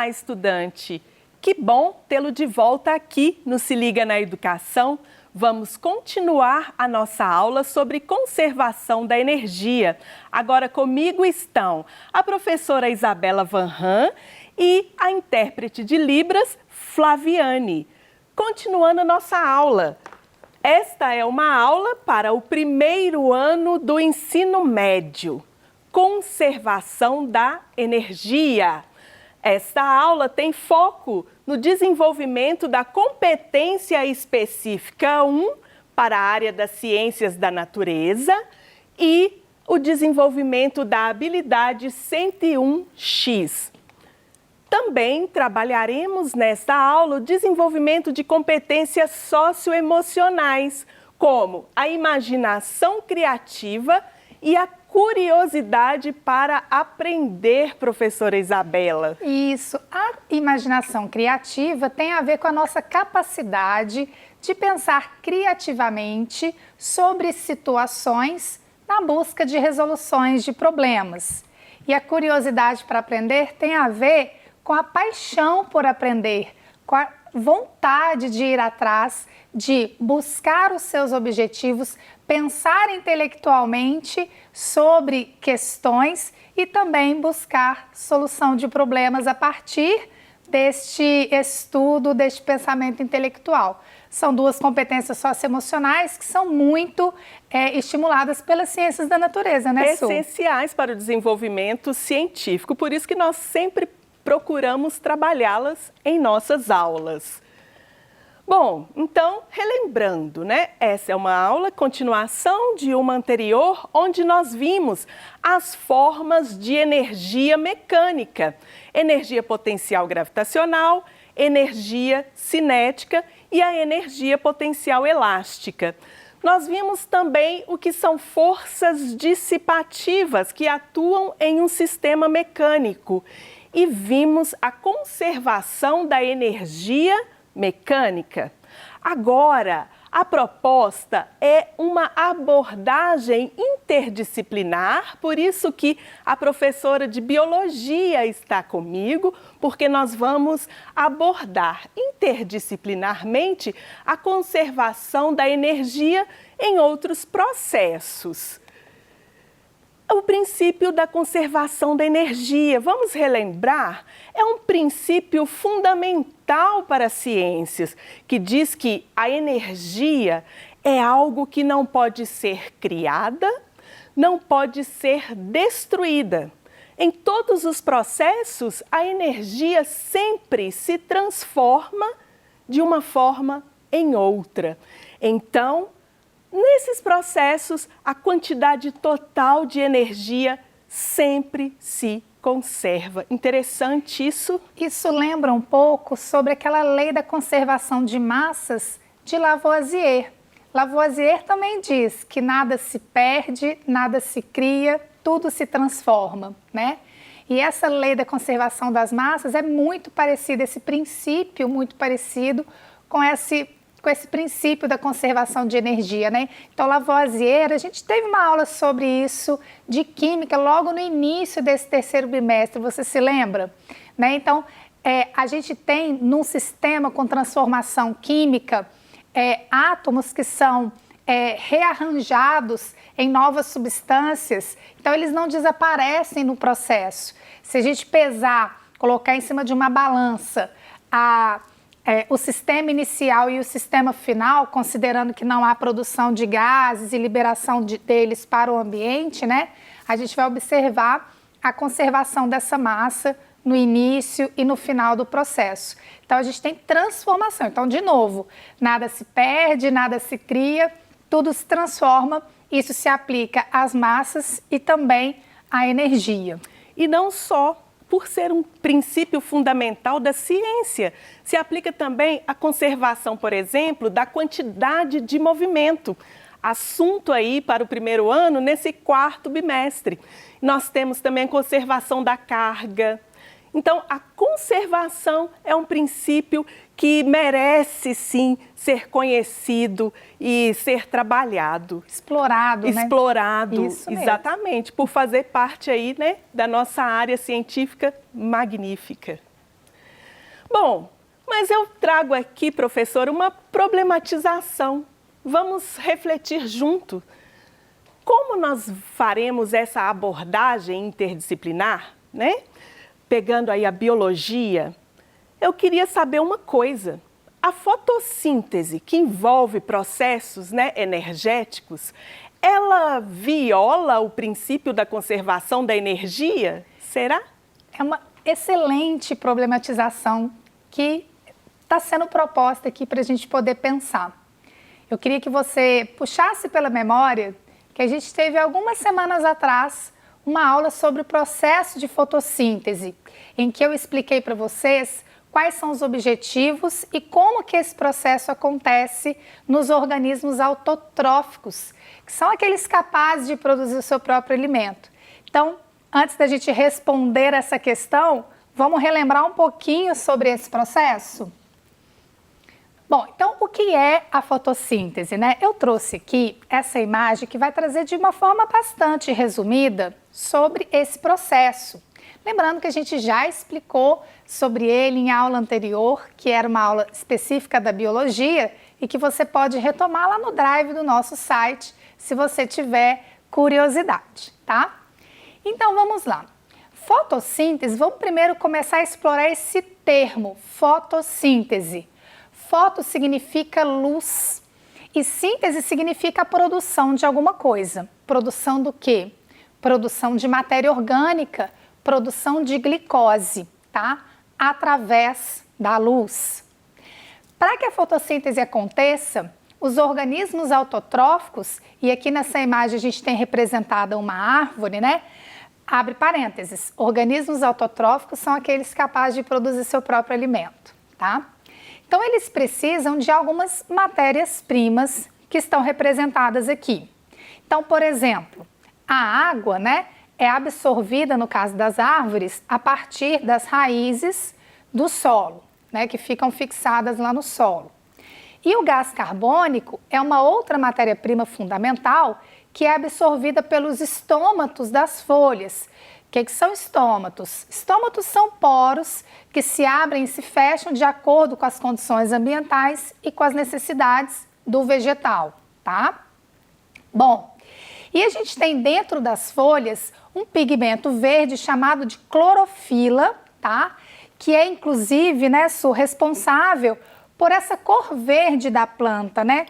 Olá, estudante! Que bom tê-lo de volta aqui no Se Liga na Educação. Vamos continuar a nossa aula sobre conservação da energia. Agora comigo estão a professora Isabela Vanhan e a intérprete de Libras, Flaviane. Continuando a nossa aula. Esta é uma aula para o primeiro ano do ensino médio. Conservação da energia. Esta aula tem foco no desenvolvimento da competência específica 1 para a área das ciências da natureza e o desenvolvimento da habilidade 101X. Também trabalharemos nesta aula o desenvolvimento de competências socioemocionais, como a imaginação criativa e a curiosidade para aprender, professora Isabela. Isso, a imaginação criativa tem a ver com a nossa capacidade de pensar criativamente sobre situações na busca de resoluções de problemas. E a curiosidade para aprender tem a ver com a paixão por aprender, com a vontade de ir atrás, de buscar os seus objetivos, pensar intelectualmente sobre questões e também buscar solução de problemas a partir deste estudo, deste pensamento intelectual. São duas competências socioemocionais que são muito estimuladas pelas ciências da natureza, né, Su? Essenciais para o desenvolvimento científico, por isso que nós sempre procuramos trabalhá-las em nossas aulas. Bom, então, relembrando, né? Essa é uma aula, continuação de uma anterior, onde nós vimos as formas de energia mecânica, energia potencial gravitacional, energia cinética e a energia potencial elástica. Nós vimos também o que são forças dissipativas que atuam em um sistema mecânico e vimos a conservação da energia mecânica. Agora, a proposta é uma abordagem interdisciplinar, por isso que a professora de biologia está comigo, porque nós vamos abordar interdisciplinarmente a conservação da energia em outros processos. O princípio da conservação da energia, vamos relembrar, é um princípio fundamental para as ciências, que diz que a energia é algo que não pode ser criada, não pode ser destruída. Em todos os processos, a energia sempre se transforma de uma forma em outra. Então, nesses processos, a quantidade total de energia sempre se conserva. Interessante isso? Isso lembra um pouco sobre aquela lei da conservação de massas de Lavoisier. Lavoisier também diz que nada se perde, nada se cria, tudo se transforma, né? E essa lei da conservação das massas é muito parecida, esse princípio muito parecido com esse princípio da conservação de energia, né? Então, Lavoisier, a gente teve uma aula sobre isso de química logo no início desse terceiro bimestre, você se lembra? Né? Então, a gente tem num sistema com transformação química átomos que são rearranjados em novas substâncias, então eles não desaparecem no processo. Se a gente pesar, colocar em cima de uma balança o sistema inicial e o sistema final, considerando que não há produção de gases e liberação deles para o ambiente, né? A gente vai observar a conservação dessa massa no início e no final do processo. Então, a gente tem transformação. Então, de novo, nada se perde, nada se cria, tudo se transforma. Isso se aplica às massas e também à energia. E não só por ser um princípio fundamental da ciência. Se aplica também à conservação, por exemplo, da quantidade de movimento. Assunto aí para o primeiro ano, nesse quarto bimestre. Nós temos também a conservação da carga. Então, a conservação é um princípio que merece, sim, ser conhecido e ser trabalhado. Explorado, né? Explorado, Isso mesmo. Exatamente, por fazer parte aí, né, da nossa área científica magnífica. Bom, mas eu trago aqui, professor, uma problematização. Vamos refletir junto. Como nós faremos essa abordagem interdisciplinar, né? Pegando aí a biologia, eu queria saber uma coisa. A fotossíntese, que envolve processos, né, energéticos, ela viola o princípio da conservação da energia? Será? É uma excelente problematização que está sendo proposta aqui para a gente poder pensar. Eu queria que você puxasse pela memória que a gente teve algumas semanas atrás uma aula sobre o processo de fotossíntese, em que eu expliquei para vocês quais são os objetivos e como que esse processo acontece nos organismos autotróficos, que são aqueles capazes de produzir o seu próprio alimento. Então, antes da gente responder essa questão, vamos relembrar um pouquinho sobre esse processo? Bom, então o que é a fotossíntese, né? Eu trouxe aqui essa imagem que vai trazer de uma forma bastante resumida sobre esse processo. Lembrando que a gente já explicou sobre ele em aula anterior, que era uma aula específica da biologia e que você pode retomar lá no drive do nosso site, se você tiver curiosidade, tá? Então vamos lá. Fotossíntese, vamos primeiro começar a explorar esse termo, fotossíntese. Foto significa luz e síntese significa a produção de alguma coisa. Produção do quê? Produção de matéria orgânica, produção de glicose, tá? Através da luz. Para que a fotossíntese aconteça, os organismos autotróficos, e aqui nessa imagem a gente tem representada uma árvore, né? Abre parênteses, organismos autotróficos são aqueles capazes de produzir seu próprio alimento, tá? Então, eles precisam de algumas matérias-primas que estão representadas aqui. Então, por exemplo, a água, né, é absorvida, no caso das árvores, a partir das raízes do solo, né, que ficam fixadas lá no solo. E o gás carbônico é uma outra matéria-prima fundamental que é absorvida pelos estômatos das folhas. O que são estômatos? Estômatos são poros que se abrem e se fecham de acordo com as condições ambientais e com as necessidades do vegetal, tá? Bom, e a gente tem dentro das folhas um pigmento verde chamado de clorofila, tá? Que é inclusive, né, responsável por essa cor verde da planta, né?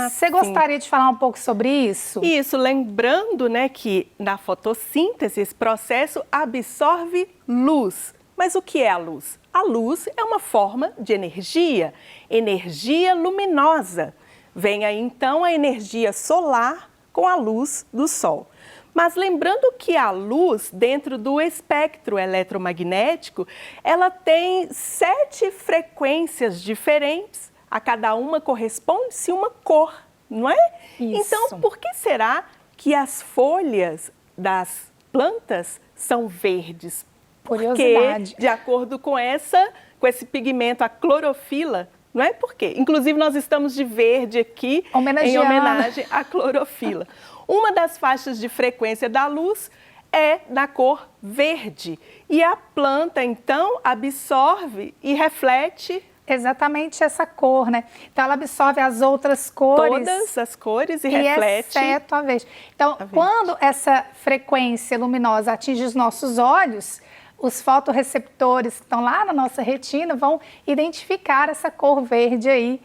Você gostaria de falar um pouco sobre isso? Isso, lembrando, né, que na fotossíntese esse processo absorve luz. Mas o que é a luz? A luz é uma forma de energia, energia luminosa. Vem aí então a energia solar com a luz do sol. Mas lembrando que a luz, dentro do espectro eletromagnético, ela tem 7 frequências diferentes, a cada uma corresponde-se uma cor, não é? Isso. Então, por que será que as folhas das plantas são verdes? Curiosidade. Porque, de acordo com esse pigmento, a clorofila, não é? Por quê? Inclusive, nós estamos de verde aqui em homenagem à clorofila. Uma das faixas de frequência da luz é da cor verde. E a planta, então, absorve e reflete exatamente essa cor, né? Então, ela absorve as outras cores. Todas as cores e reflete. Exceto a verde. Então, quando essa frequência luminosa atinge os nossos olhos, os fotorreceptores que estão lá na nossa retina vão identificar essa cor verde aí.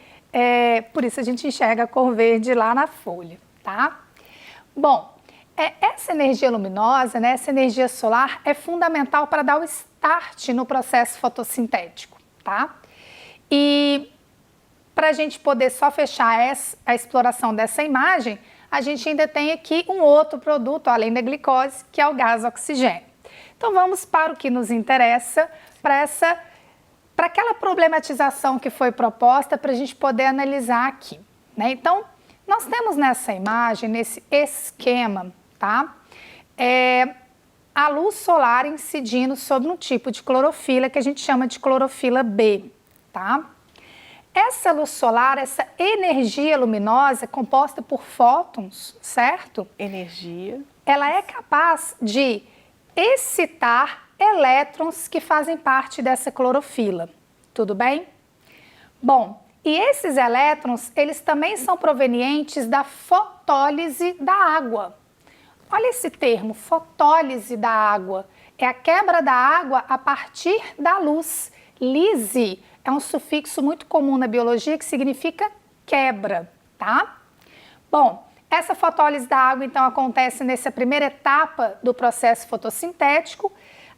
Por isso a gente enxerga a cor verde lá na folha, tá? Bom, essa energia luminosa, né, essa energia solar é fundamental para dar o start no processo fotossintético, tá? E para a gente poder só fechar a exploração dessa imagem, a gente ainda tem aqui um outro produto, além da glicose, que é o gás oxigênio. Então vamos para o que nos interessa, para aquela problematização que foi proposta para a gente poder analisar aqui, né? Então, nós temos nessa imagem, nesse esquema, tá? A luz solar incidindo sobre um tipo de clorofila que a gente chama de clorofila B, tá? Essa luz solar, essa energia luminosa composta por fótons, certo? Energia. Ela é capaz de excitar elétrons que fazem parte dessa clorofila, Tudo bem? Bom, e esses elétrons, eles também são provenientes da fotólise da água. Olha esse termo, fotólise da água. É a quebra da água a partir da luz. Lise é um sufixo muito comum na biologia que significa quebra, tá? Bom, essa fotólise da água, então, acontece nessa primeira etapa do processo fotossintético.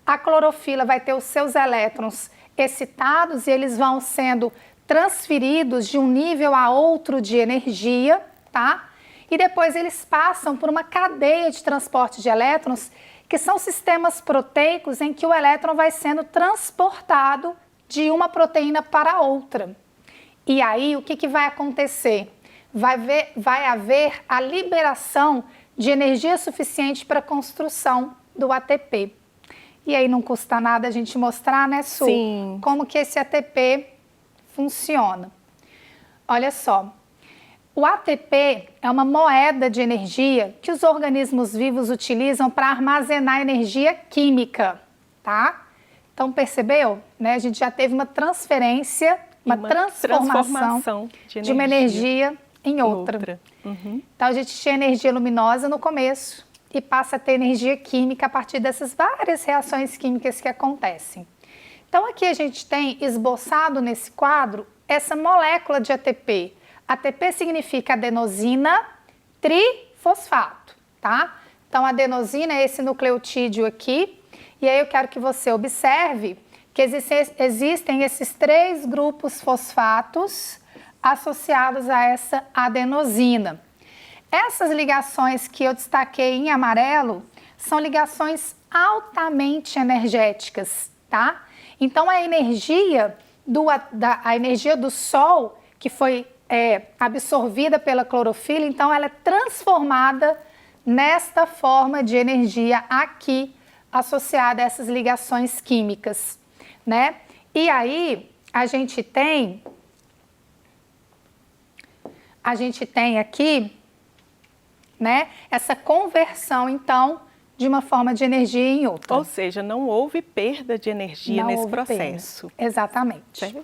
A clorofila vai ter os seus elétrons excitados e eles vão sendo transferidos de um nível a outro de energia, tá? E depois eles passam por uma cadeia de transporte de elétrons, que são sistemas proteicos em que o elétron vai sendo transportado de uma proteína para outra. E aí, o que vai acontecer? Vai haver a liberação de energia suficiente para a construção do ATP. E aí não custa nada a gente mostrar, né, Su? Sim. Como que esse ATP funciona. Olha só, o ATP é uma moeda de energia que os organismos vivos utilizam para armazenar energia química, tá? Então, percebeu? Né? A gente já teve uma transferência, uma transformação de uma energia em outra. Uhum. Então, a gente tinha energia luminosa no começo e passa a ter energia química a partir dessas várias reações químicas que acontecem. Então, aqui a gente tem esboçado nesse quadro essa molécula de ATP. ATP significa adenosina trifosfato, tá? Então, a adenosina é esse nucleotídeo aqui. E aí eu quero que você observe que existem esses 3 grupos fosfatos associados a essa adenosina. Essas ligações que eu destaquei em amarelo são ligações altamente energéticas, tá? Então, a energia do Sol, que foi absorvida pela clorofila, então ela é transformada nesta forma de energia aqui, associada a essas ligações químicas, né? E aí, a gente tem aqui, né, essa conversão, então, de uma forma de energia em outra. Ou seja, não houve perda de energia nesse processo. Perda. Exatamente.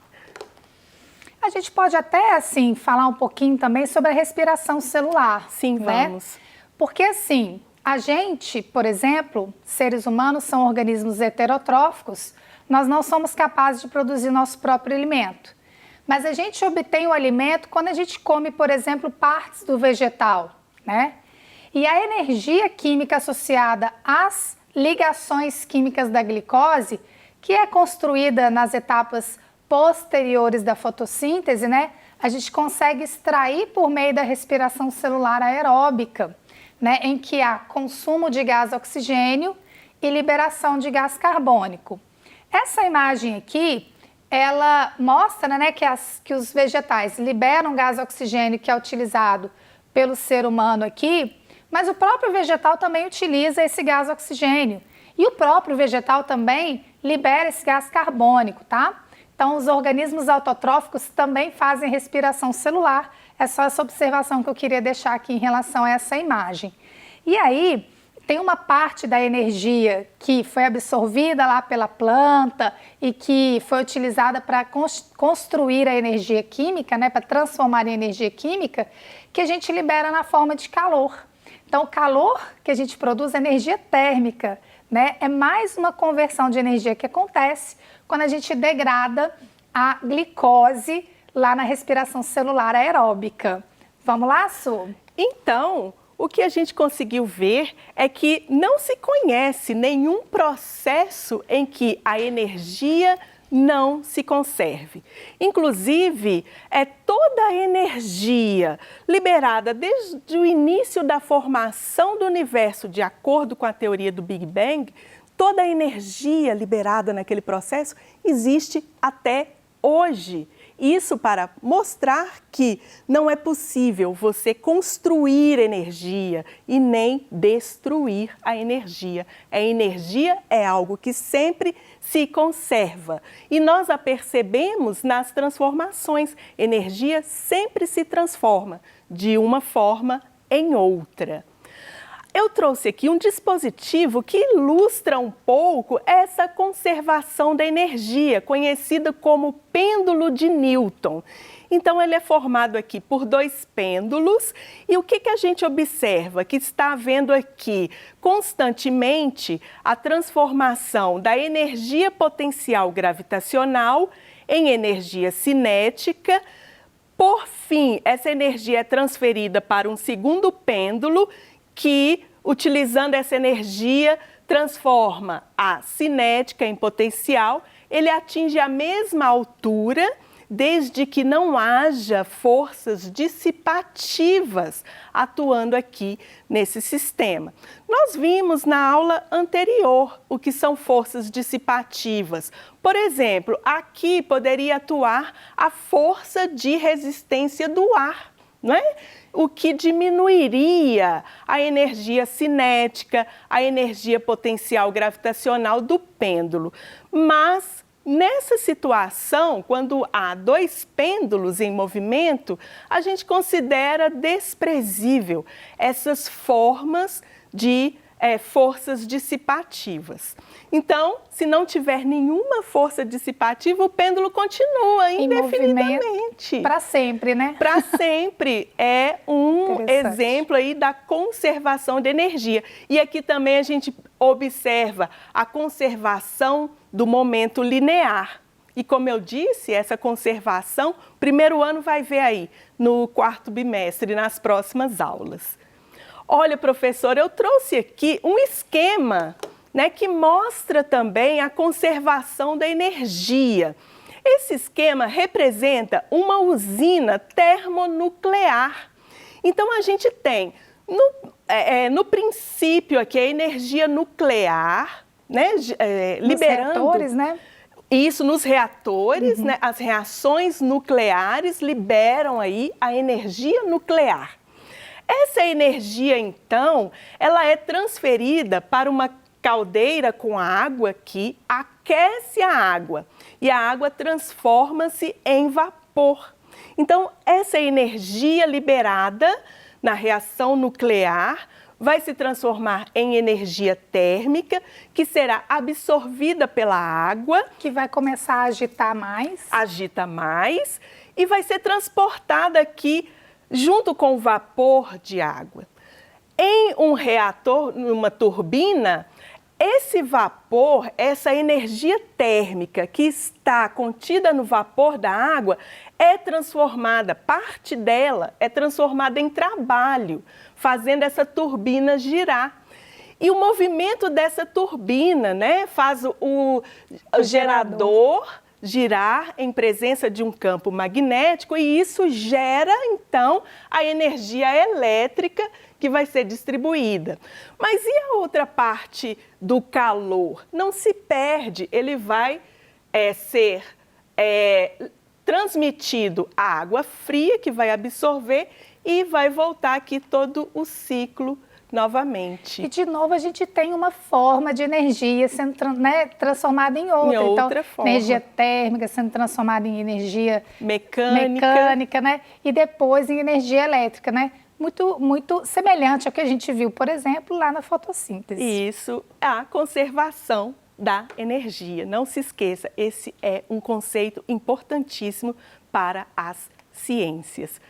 A gente pode até, assim, falar um pouquinho também sobre a respiração celular. Sim, né? vamos. Porque, assim, a gente, por exemplo, seres humanos são organismos heterotróficos, nós não somos capazes de produzir nosso próprio alimento. Mas a gente obtém o alimento quando a gente come, por exemplo, partes do vegetal, né? E a energia química associada às ligações químicas da glicose, que é construída nas etapas posteriores da fotossíntese, né? A gente consegue extrair por meio da respiração celular aeróbica, né? Em que há consumo de gás oxigênio e liberação de gás carbônico. Essa imagem aqui, ela mostra, né, que os vegetais liberam gás oxigênio que é utilizado pelo ser humano aqui, mas o próprio vegetal também utiliza esse gás oxigênio. E o próprio vegetal também libera esse gás carbônico, tá? Então, os organismos autotróficos também fazem respiração celular. É só essa observação que eu queria deixar aqui em relação a essa imagem. E aí, tem uma parte da energia que foi absorvida lá pela planta e que foi utilizada para construir a energia química, né, para transformar em energia química, que a gente libera na forma de calor. Então, o calor que a gente produz é energia térmica, né? É mais uma conversão de energia que acontece quando a gente degrada a glicose lá na respiração celular aeróbica. Vamos lá, Su? Então, o que a gente conseguiu ver é que não se conhece nenhum processo em que a energia não se conserve. Inclusive, toda a energia liberada desde o início da formação do universo, de acordo com a teoria do Big Bang, toda a energia liberada naquele processo existe até hoje. Isso para mostrar que não é possível você construir energia e nem destruir a energia. A energia é algo que sempre se conserva e nós a percebemos nas transformações. Energia sempre se transforma de uma forma em outra. eu trouxe aqui um dispositivo que ilustra um pouco essa conservação da energia, conhecida como pêndulo de Newton. Então, ele é formado aqui por 2 pêndulos e o que a gente observa? Que está havendo aqui constantemente a transformação da energia potencial gravitacional em energia cinética. Por fim, essa energia é transferida para um segundo pêndulo que, utilizando essa energia, transforma a cinética em potencial. Ele atinge a mesma altura, desde que não haja forças dissipativas atuando aqui nesse sistema. Nós vimos na aula anterior o que são forças dissipativas. Por exemplo, aqui poderia atuar a força de resistência do ar, não é? O que diminuiria a energia cinética, a energia potencial gravitacional do pêndulo. Mas nessa situação, quando há 2 pêndulos em movimento, a gente considera desprezível essas formas de forças dissipativas. Então, se não tiver nenhuma força dissipativa, o pêndulo continua indefinidamente. Para sempre, né? Para sempre. É um exemplo aí da conservação de energia. E aqui também a gente observa a conservação do momento linear. E como eu disse, essa conservação, primeiro ano vai ver aí no 4º bimestre, nas próximas aulas. Olha, professor, eu trouxe aqui um esquema, né, que mostra também a conservação da energia. Esse esquema representa uma usina termonuclear. Então, a gente tem, no princípio aqui, a energia nuclear, né, liberando... reatores, né? Isso, nos reatores, né, as reações nucleares liberam aí a energia nuclear. Essa energia, então, ela é transferida para uma caldeira com água que aquece a água e a água transforma-se em vapor. Então, essa energia liberada na reação nuclear vai se transformar em energia térmica, que será absorvida pela água. Que vai começar a agitar mais. Agita mais e vai ser transportada aqui junto com o vapor de água. Em um reator, numa turbina, esse vapor, essa energia térmica que está contida no vapor da água, é transformada, parte dela é transformada em trabalho, fazendo essa turbina girar. E o movimento dessa turbina, né, faz o gerador girar em presença de um campo magnético e isso gera, então, a energia elétrica que vai ser distribuída. Mas e a outra parte do calor? Não se perde, ele vai ser transmitido à água fria, que vai absorver e vai voltar aqui todo o ciclo novamente. E de novo a gente tem uma forma de energia sendo transformada em outra. Então, forma. Energia térmica sendo transformada em energia mecânica, né? E depois em energia elétrica, né? Muito semelhante ao que a gente viu, por exemplo, lá na fotossíntese. Isso, a conservação da energia. Não se esqueça, esse é um conceito importantíssimo para as ciências.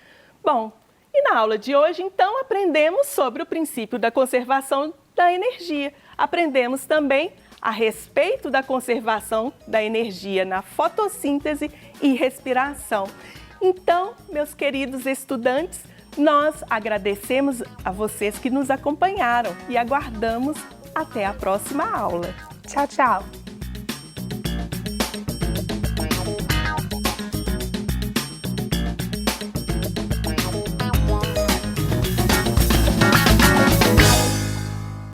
Bom, e na aula de hoje, então, aprendemos sobre o princípio da conservação da energia. Aprendemos também a respeito da conservação da energia na fotossíntese e respiração. Então, meus queridos estudantes, nós agradecemos a vocês que nos acompanharam e aguardamos até a próxima aula. Tchau, tchau!